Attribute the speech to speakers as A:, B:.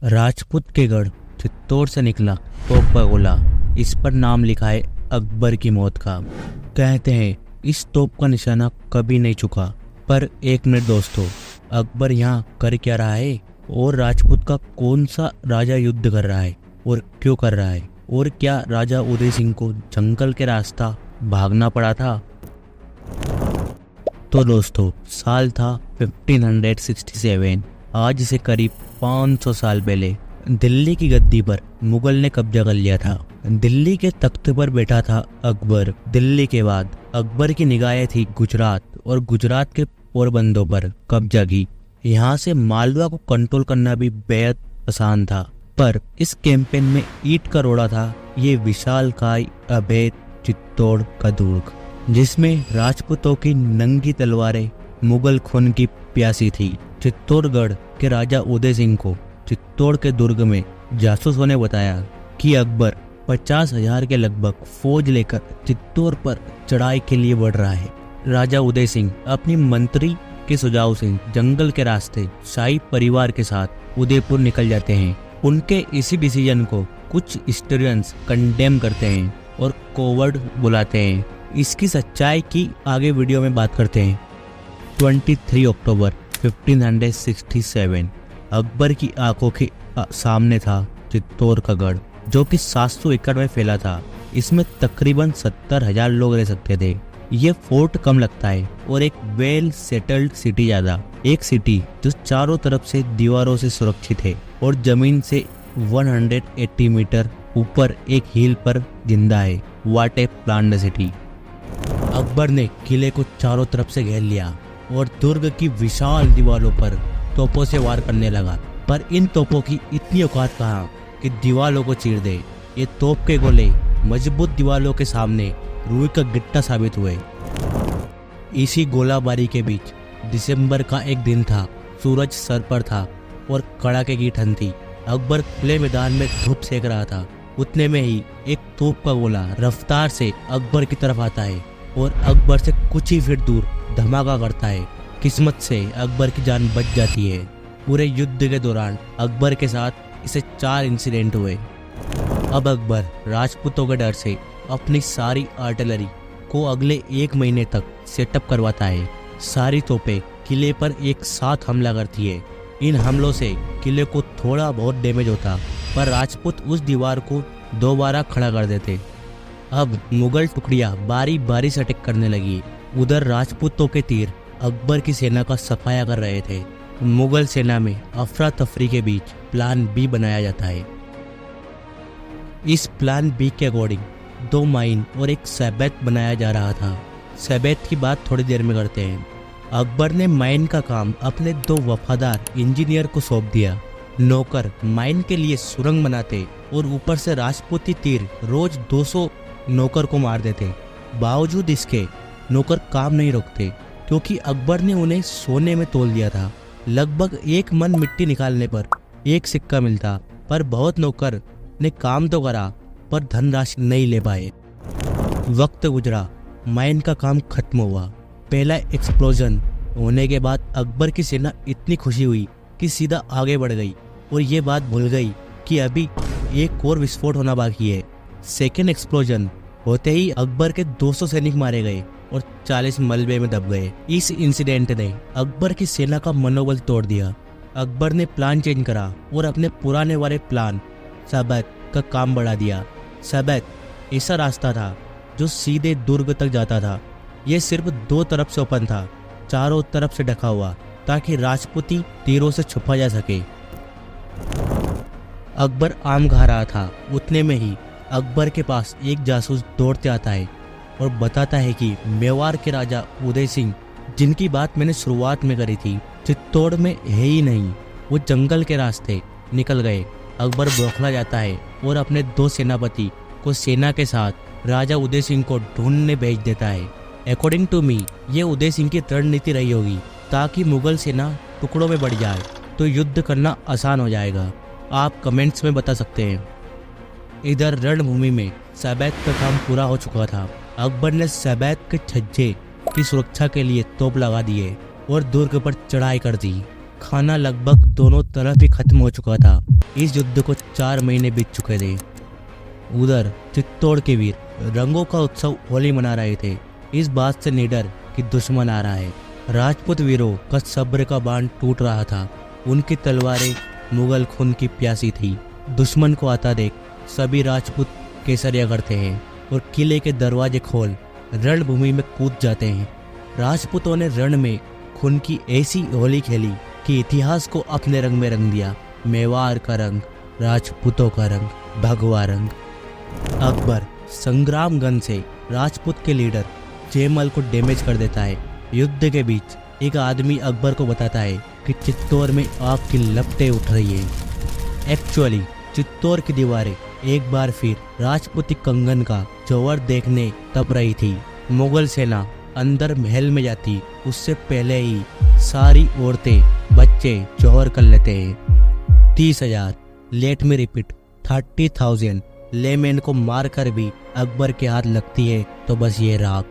A: राजपूत के गढ़ चित्तौड़ से निकला तोप का गोला। इस पर नाम लिखा है अकबर की मौत का। कहते हैं इस तोप का निशाना कभी नहीं चुका। पर एक मिनट दोस्तों, अकबर यहाँ कर क्या रहा है और राजपूत का कौन सा राजा युद्ध कर रहा है और क्यों कर रहा है, और क्या राजा उदय सिंह को जंगल के रास्ता भागना पड़ा था? तो दोस्तों, साल था 1567। आज से करीब 500 साल पहले दिल्ली की गद्दी पर मुगल ने कब्जा कर लिया था। दिल्ली के तख्त पर बैठा था अकबर। दिल्ली के बाद अकबर की निगाहें थी गुजरात, और गुजरात के पोरबंदर पर कब्जा की। यहाँ से मालवा को कंट्रोल करना भी बेहद आसान था। पर इस कैंपेन में ईंट का रोड़ा था ये विशालकाय अभेद चित्तौड़ का दुर्ग, जिसमें राजपूतों की नंगी तलवारें मुगल खून की प्यासी थी। चित्तौड़गढ़ के राजा उदय सिंह को चित्तौड़ के दुर्ग में जासूसों ने बताया कि अकबर 50,000 के लगभग फौज लेकर चित्तौड़ पर चढ़ाई के लिए बढ़ रहा है। राजा उदय सिंह अपनी मंत्री के सुझाव से जंगल के रास्ते शाही परिवार के साथ उदयपुर निकल जाते हैं। उनके इसी डिसीजन को कुछ हिस्टोरियंस कंडेम करते हैं और कोवर्ड बुलाते हैं। इसकी सच्चाई की आगे वीडियो में बात करते हैं। 23 अक्टूबर 1567 अकबर की आंखों के सामने था चित्तौड़ का गढ़, जो कि 700 एकड़ में फैला था। इसमें तकरीबन 70,000 लोग रह सकते थे। ये फोर्ट कम लगता है और एक वेल सेटल्ड सिटी ज्यादा। एक सिटी जो चारों तरफ से दीवारों से सुरक्षित है और जमीन से 180 मीटर ऊपर एक हिल पर जिंदा है। What A planned city. Akbar ने किले को चारों तरफ से घेर लिया और दुर्ग की विशाल दीवारों पर तोपों से वार करने लगा। पर इन तोपों की इतनी औकात कहाँ कि दीवारों को चीर दे। ये तोप के गोले मजबूत दीवारों के सामने रुई का गिट्टा साबित हुए। इसी गोलाबारी के बीच दिसंबर का एक दिन था। सूरज सर पर था और कड़ाके की ठंड थी। अकबर खुले मैदान में धूप सेक रहा था। उतने में ही एक तोप का गोला रफ्तार से अकबर की तरफ आता है और अकबर से कुछ ही फीट दूर धमाका करता है। किस्मत से अकबर की जान बच जाती है। पूरे युद्ध के दौरान अकबर के साथ इसे 4 इंसिडेंट हुए। अब अकबर राजपूतों के डर से अपनी सारी आर्टिलरी को अगले 1 महीने तक सेटअप करवाता है। सारी तोपें किले पर एक साथ हमला करती है। इन हमलों से किले को थोड़ा बहुत डैमेज होता, पर राजपूत उस दीवार को दोबारा खड़ा कर देते। अब मुगल टुकड़ियां बारी बारी से अटैक करने लगी। उधर राजपूतों के तीर अकबर की सेना का सफाया कर रहे थे। मुगल सेना में अफरा तफरी के बीच प्लान बी बनाया जाता है। इस प्लान बी के अकॉर्डिंग 2 माइन और एक सैबैत बनाया जा रहा था। सैबैत की बात थोड़ी देर में करते हैं। अकबर ने माइन का काम अपने 2 वफादार इंजीनियर को सौंप दिया। नौकर माइन के लिए सुरंग बनाते और ऊपर से राजपूती तीर रोज 200 नौकर को मार देते। बावजूद इसके नौकर काम नहीं रोकते, क्योंकि अकबर ने उन्हें सोने में तोल दिया था। लगभग 1 मन मिट्टी निकालने पर 1 सिक्का मिलता। पर बहुत नौकर ने काम तो करा, पर धनराशि नहीं ले पाए। वक्त गुजरा, माइन का काम खत्म हुआ। पहला एक्सप्लोजन होने के बाद अकबर की सेना इतनी खुशी हुई कि सीधा आगे बढ़ गई और ये बात भूल गई कि अभी एक और विस्फोट होना बाकी है। सेकेंड एक्सप्लोजन होते ही अकबर के 200 सैनिक मारे गए और 40 मलबे में दब गए। इस इंसिडेंट ने अकबर की सेना का मनोबल तोड़ दिया। अकबर ने प्लान चेंज करा और अपने पुराने वाले प्लान सैबैत का काम बढ़ा दिया। सैबैत ऐसा रास्ता था जो सीधे दुर्ग तक जाता था। यह सिर्फ 2 तरफ से ओपन था, चारों तरफ से ढका हुआ, ताकि राजपूती तीरों से छुपा जा सके। अकबर आम खा रहा था। उतने में ही अकबर के पास एक जासूस दौड़ते आता है और बताता है कि मेवाड़ के राजा उदय सिंह, जिनकी बात मैंने शुरुआत में करी थी, चित्तौड़ में है ही नहीं। वो जंगल के रास्ते निकल गए। अकबर बौखला जाता है और अपने 2 सेनापति को सेना के साथ राजा उदय सिंह को ढूंढने भेज देता है। अकॉर्डिंग टू मी, ये उदय सिंह की रणनीति रही होगी, ताकि मुगल सेना टुकड़ों में बढ़ जाए तो युद्ध करना आसान हो जाएगा। आप कमेंट्स में बता सकते हैं। इधर रणभूमि में सैबैत का काम पूरा हो चुका था। अकबर ने सैबैत के छज्जे की सुरक्षा के लिए तोप लगा दिए और दुर्ग पर चढ़ाई कर दी। खाना लगभग दोनों तरफ ही खत्म हो चुका था। इस युद्ध को 4 महीने बीत चुके थे। उधर चित्तौड़ के वीर रंगों का उत्सव होली मना रहे थे, इस बात से निडर कि दुश्मन आ रहा है। राजपूत वीरों का सब्र का बांध टूट रहा था। उनकी तलवारें मुगल खून की प्यासी थी। दुश्मन को आता देख सभी राजपूत केसरिया करते हैं और किले के दरवाजे खोल रणभूमि में कूद जाते हैं। राजपूतों ने रण में खून की ऐसी होली खेली कि इतिहास को अपने रंग में रंग दिया। मेवाड़ का रंग, राजपूतों का रंग, भगवा रंग। अकबर संग्रामगंज से राजपूत के लीडर जयमल को डैमेज कर देता है। युद्ध के बीच एक आदमी अकबर को बताता है कि चित्तौड़ में आग की लपटें उठ रही है। एक्चुअली चित्तौड़ की दीवारें एक बार फिर राजपूती कंगन का जौहर देखने तप रही थी। मुगल सेना अंदर महल में जाती उससे पहले ही सारी औरतें बच्चे जौहर कर लेते हैं। 30,000 लेट में रिपीट 30,000 लेमैन को मारकर भी अकबर के हाथ लगती है तो बस ये राख।